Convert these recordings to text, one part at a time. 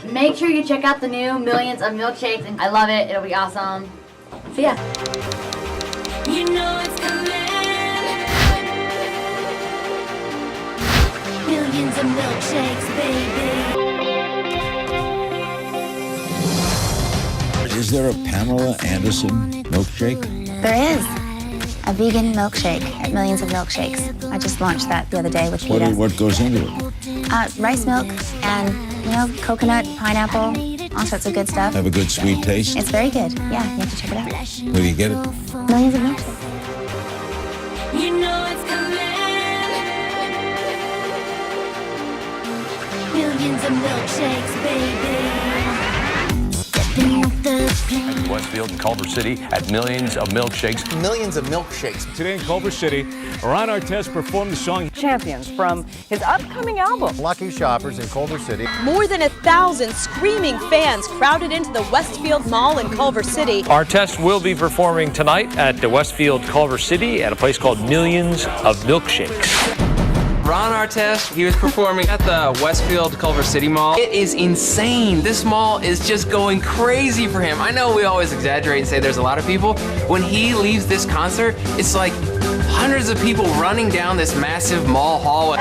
Make sure you check out the new Millions of Milkshakes. And I love it. It'll be awesome. See ya. You know it's coming. Millions of milkshakes, baby. Is there a Pamela Anderson milkshake? There is. A vegan milkshake at Millions of Milkshakes. I just launched that the other day with Peter. What goes into it? Rice milk and, coconut, pineapple, all sorts of good stuff. Have a good sweet taste? It's very good. Yeah, you have to check it out. Where do you get it? Millions of Milkshakes. You know it's coming. Millions of milkshakes, baby. Stepping up the At Westfield and Culver City at Millions of Milkshakes. Millions of milkshakes. Today in Culver City, Ron Artest performed the song Champions from his upcoming album. Lucky shoppers in Culver City. More than 1,000 screaming fans crowded into the Westfield Mall in Culver City. Artest will be performing tonight at the Westfield Culver City at a place called Millions of Milkshakes. Ron Artest, he was performing at the Westfield Culver City Mall. It is insane. This mall is just going crazy for him. I know we always exaggerate and say there's a lot of people. When he leaves this concert, it's like hundreds of people running down this massive mall hallway.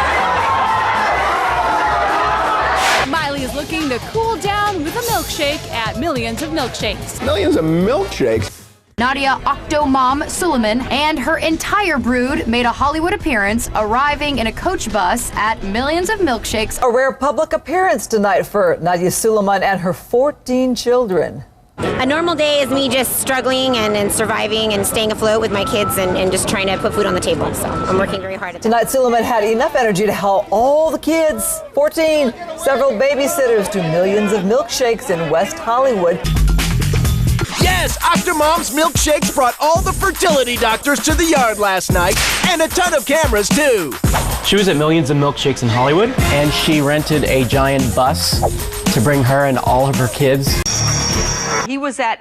Miley is looking to cool down with a milkshake at Millions of Milkshakes. Millions of milkshakes. Nadia Octomom Suleiman and her entire brood made a Hollywood appearance, arriving in a coach bus at Millions of Milkshakes. A rare public appearance tonight for Nadia Suleiman and her 14 children. A normal day is me just struggling and surviving and staying afloat with my kids and just trying to put food on the table. So I'm working very hard at that. Tonight, Suleiman had enough energy to haul all the kids, 14, several babysitters, to Millions of Milkshakes in West Hollywood. Yes, Octomom's Milkshakes brought all the fertility doctors to the yard last night, and a ton of cameras, too. She was at Millions of Milkshakes in Hollywood, and she rented a giant bus to bring her and all of her kids. He was at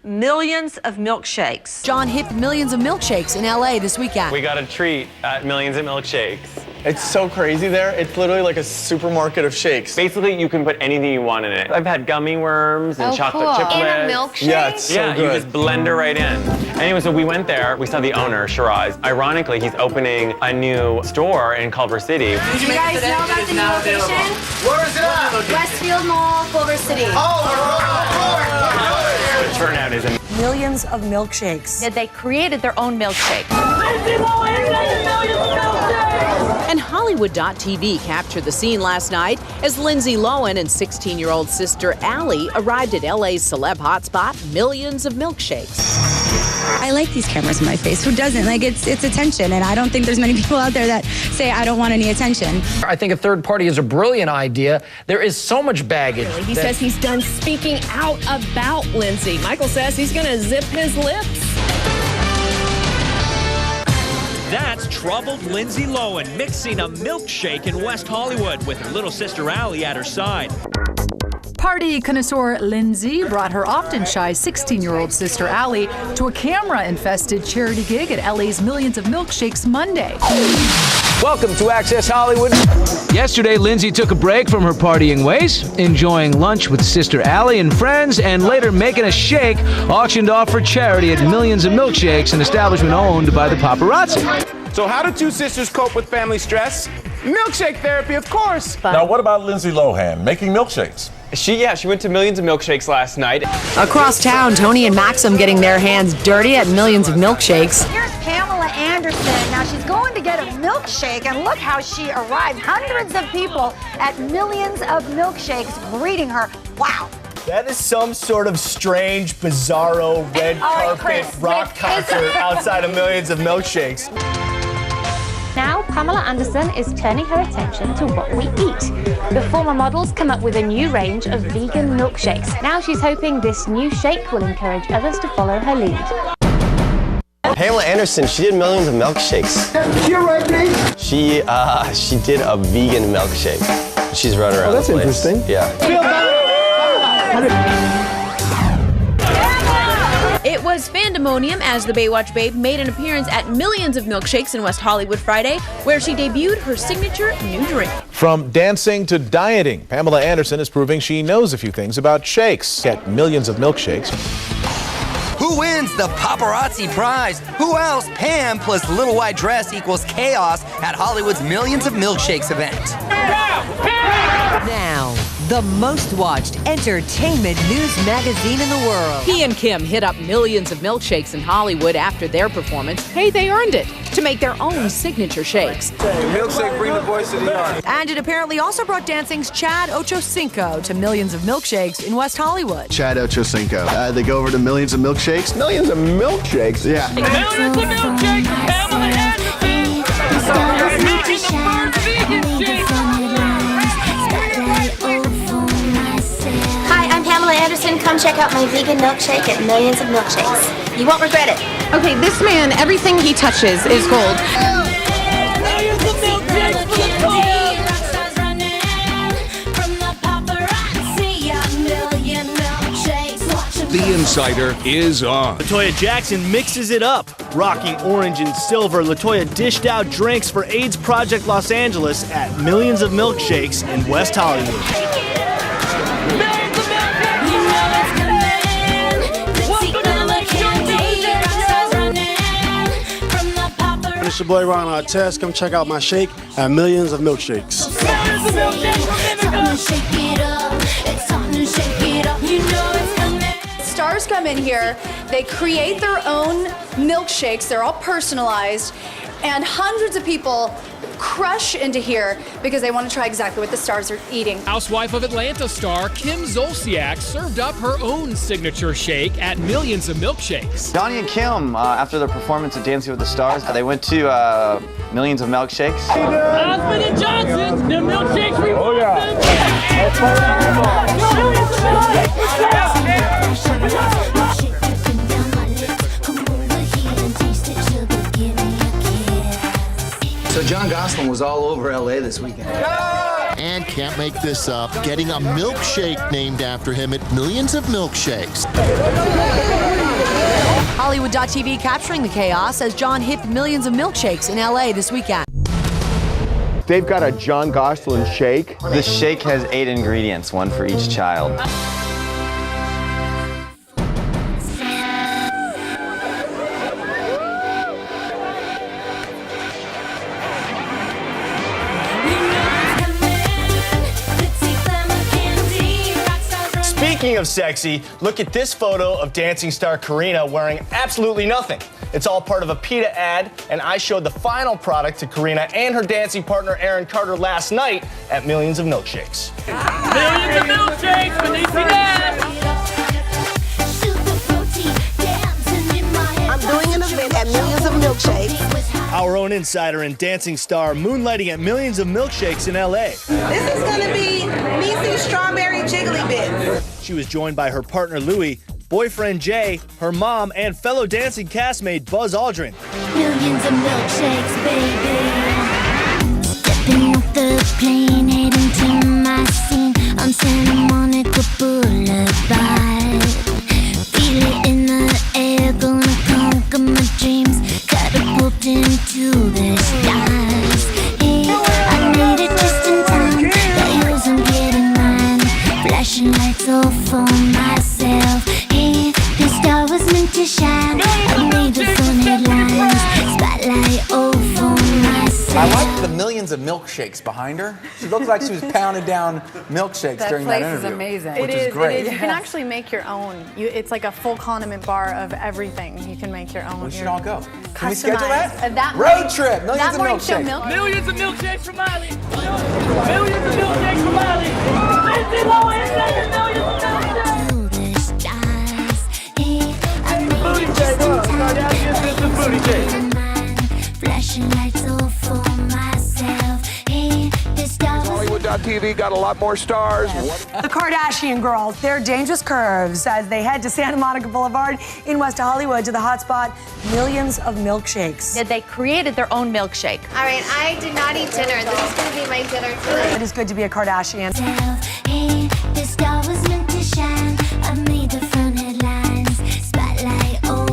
Millions of Milkshakes. John hit Millions of Milkshakes in LA this weekend. We got a treat at Millions of Milkshakes. It's so crazy there. It's literally like a supermarket of shakes. Basically, you can put anything you want in it. I've had gummy worms and chocolate chiplets. In a milkshake? Yeah, it's so good. You just blend it right in. Anyway, so we went there. We saw the owner, Shiraz. Ironically, he's opening a new store in Culver City. Do you guys know about the new location? Where is it at? Westfield Mall, Culver City. The turnout is amazing. Millions of Milkshakes. They created their own milkshake. And Hollywood.tv captured the scene last night as Lindsay Lohan and 16-year-old sister Allie arrived at LA's celeb hotspot, Millions of Milkshakes. I like these cameras in my face. Who doesn't? Like, it's attention, and I don't think there's many people out there that say I don't want any attention. I think a third party is a brilliant idea. There is so much baggage. He says he's done speaking out about Lindsay. Michael says he's going to zip his lips. That's troubled Lindsay Lohan mixing a milkshake in West Hollywood with her little sister Allie at her side. Party connoisseur Lindsay brought her often shy 16-year-old sister Allie to a camera-infested charity gig at LA's Millions of Milkshakes Monday. Welcome to Access Hollywood. Yesterday, Lindsay took a break from her partying ways, enjoying lunch with sister Allie and friends, and later making a shake auctioned off for charity at Millions of Milkshakes, an establishment owned by the paparazzi. So how do two sisters cope with family stress? Milkshake therapy, of course. Now, what about Lindsay Lohan making milkshakes? She went to Millions of Milkshakes last night. Across town, Tony and Maxim getting their hands dirty at Millions of Milkshakes. Here's Pamela Anderson. Now she's going to get a milkshake, and look how she arrived. Hundreds of people at Millions of Milkshakes greeting her. Wow. That is some sort of strange, bizarro, red carpet rock concert outside of Millions of Milkshakes. Now, Pamela Anderson is turning her attention to what we eat. The former models come up with a new range of vegan milkshakes. Now she's hoping this new shake will encourage others to follow her lead. Pamela Anderson, she did Millions of Milkshakes. You're right, Nate. She did a vegan milkshake. She's running around the place. That's interesting. Yeah. It was was Fandemonium as the Baywatch Babe made an appearance at Millions of Milkshakes in West Hollywood Friday, where she debuted her signature new drink. From dancing to dieting, Pamela Anderson is proving she knows a few things about shakes. Get Millions of Milkshakes. Who wins the paparazzi prize? Who else? Pam plus little white dress equals chaos at Hollywood's Millions of Milkshakes event. Now, the most watched entertainment news magazine in the world. He and Kim hit up Millions of Milkshakes in Hollywood after their performance. Hey, they earned it to make their own signature shakes. Milkshake, bring the boys to the yard. And it apparently also brought dancing's Chad Ochocinco to Millions of Milkshakes in West Hollywood. Chad Ochocinco. They go over to Millions of Milkshakes. Millions of Milkshakes? Yeah. Millions of Milkshakes, Pamela Anderson. Making the first vegan shake. Hi, I'm Pamela Anderson. Come check out my vegan milkshake at Millions of Milkshakes. You won't regret it. Okay, this man, everything he touches is gold. Millions of Milkshakes for the gold. The Insider is on. LaToya Jackson mixes it up. Rocking orange and silver, LaToya dished out drinks for AIDS Project Los Angeles at Millions of Milkshakes in West Hollywood. It's your boy Ron Artest. Come check out my shake at Millions of Milkshakes. Stars come in here, they create their own milkshakes, they're all personalized, and hundreds of people crush into here because they want to try exactly what the stars are eating. Housewife of Atlanta star Kim Zolciak served up her own signature shake at Millions of Milkshakes. Donnie and Kim, after their performance at Dancing with the Stars, they went to Millions of Milkshakes. Osmond and Johnson, the milkshakes we want So John Gosselin was all over LA this weekend. And can't make this up, getting a milkshake named after him at Millions of Milkshakes. Hollywood.tv capturing the chaos as John hit Millions of Milkshakes in LA this weekend. They've got a John Gosselin shake. This shake has 8 ingredients, one for each child. Speaking of sexy, look at this photo of dancing star Karina wearing absolutely nothing. It's all part of a PETA ad, and I showed the final product to Karina and her dancing partner Aaron Carter last night at Millions of Milkshakes. Millions of Milkshakes, Benicia Dad. I'm doing an event at Millions of Milkshakes. Our own insider and dancing star moonlighting at Millions of Milkshakes in LA. This is gonna be Niecy Strawberry Jiggly Bits. She was joined by her partner Louie, boyfriend Jay, her mom, and fellow dancing castmate Buzz Aldrin. Millions of milkshakes, baby. Stepping off the plane, heading to my scene on Santa Monica Boulevard. Feel it in the air, gonna conquer my dreams. Catapult into the stars. Hey, I made it just in time. Got yours, I'm getting mine. Flashing lights all for myself. Hey, the star was meant to shine. I made the fun headlines. Spotlight all for myself. I like the Millions of Milkshakes behind her. She looks like she was pounding down milkshakes during that interview. That place is amazing. Which is great. It is. You can actually make your own. It's like a full condiment bar of everything. You can make your own. We should all go. Can we Customized. schedule that? That Road morning- trip. Millions that of morning show, Milkshakes. Millions of milkshakes for Miley. Millions of milkshakes for Miley. Lindsay Lohan singing Millions of Milkshakes. Booty shake, this is booty shake. Flashing lights all for myself. Hey, this star was Hollywood.tv got a lot more stars. The Kardashian girls, their dangerous curves as they head to Santa Monica Boulevard in West Hollywood to the hotspot Millions of Milkshakes. They created their own milkshake. All right, I did not eat dinner. This is going to be my dinner tonight. It is good to be a Kardashian. Hey, this star was meant to shine. I made the front headlines. Spotlight, oh.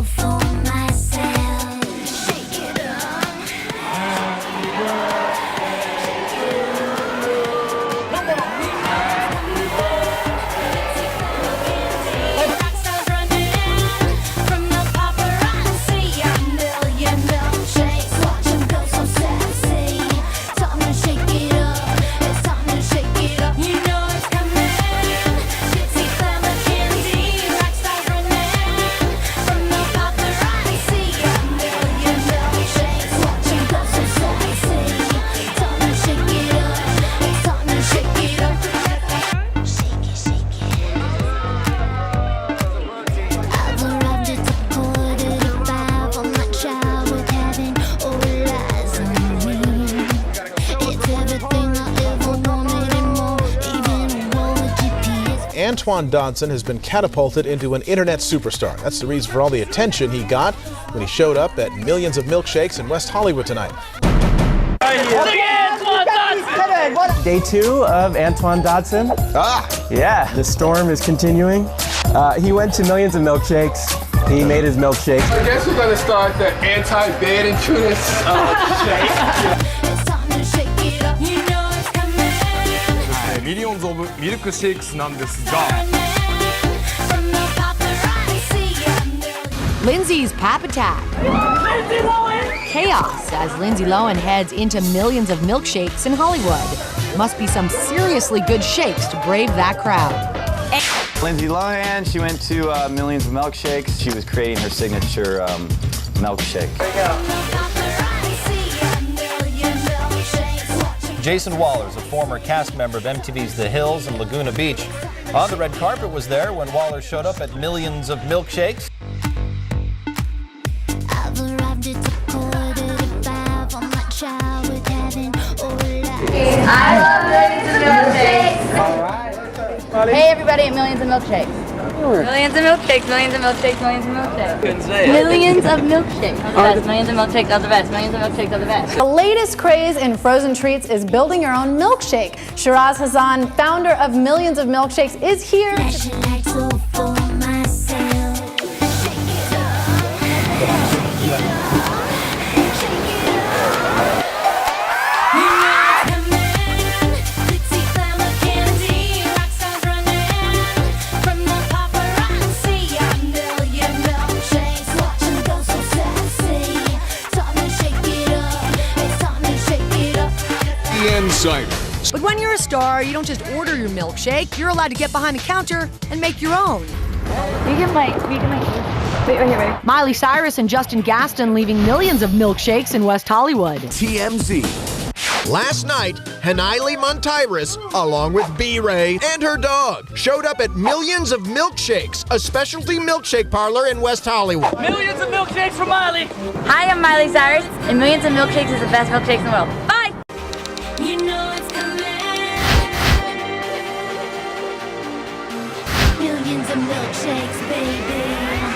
Antoine Dodson has been catapulted into an internet superstar. That's the reason for all the attention he got when he showed up at Millions of Milkshakes in West Hollywood tonight. Day 2 of Antoine Dodson. Yeah, the storm is continuing. He went to Millions of Milkshakes. He made his milkshake. I guess we're gonna start the anti-bad intruders shake. Millions of Milkshakes なんですが Lindsay's Pap Attack. Chaos as Lindsay Lohan heads into Millions of Milkshakes in Hollywood. Must be some seriously good shakes to brave that crowd. Lindsay Lohan, she went to Millions of Milkshakes. She was creating her signature milkshake. Jason Wallers, a former cast member of MTV's The Hills and Laguna Beach. On the red carpet was there when Wallers showed up at Millions of Milkshakes. I love Millions of Milkshakes. Hey everybody at Millions of Milkshakes. Millions of Milkshakes, Millions of Milkshakes, Millions of Milkshakes. Millions of Milkshakes are the best. Millions of Milkshakes are the best. Millions of Milkshakes are the best. The latest craze in frozen treats is building your own milkshake. Shiraz Hassan, founder of Millions of Milkshakes, is here. Insiders. But when you're a star, you don't just order your milkshake. You're allowed to get behind the counter and make your own. You can like, wait, right here, ready? Miley Cyrus and Justin Gaston leaving Millions of Milkshakes in West Hollywood. TMZ. Last night, Hanayli Montyrus, along with B-Ray and her dog, showed up at Millions of Milkshakes, a specialty milkshake parlor in West Hollywood. Millions of Milkshakes for Miley. Hi, I'm Miley Cyrus, and Millions of Milkshakes is the best milkshakes in the world. Bye! You know it's coming. Millions of milkshakes, baby.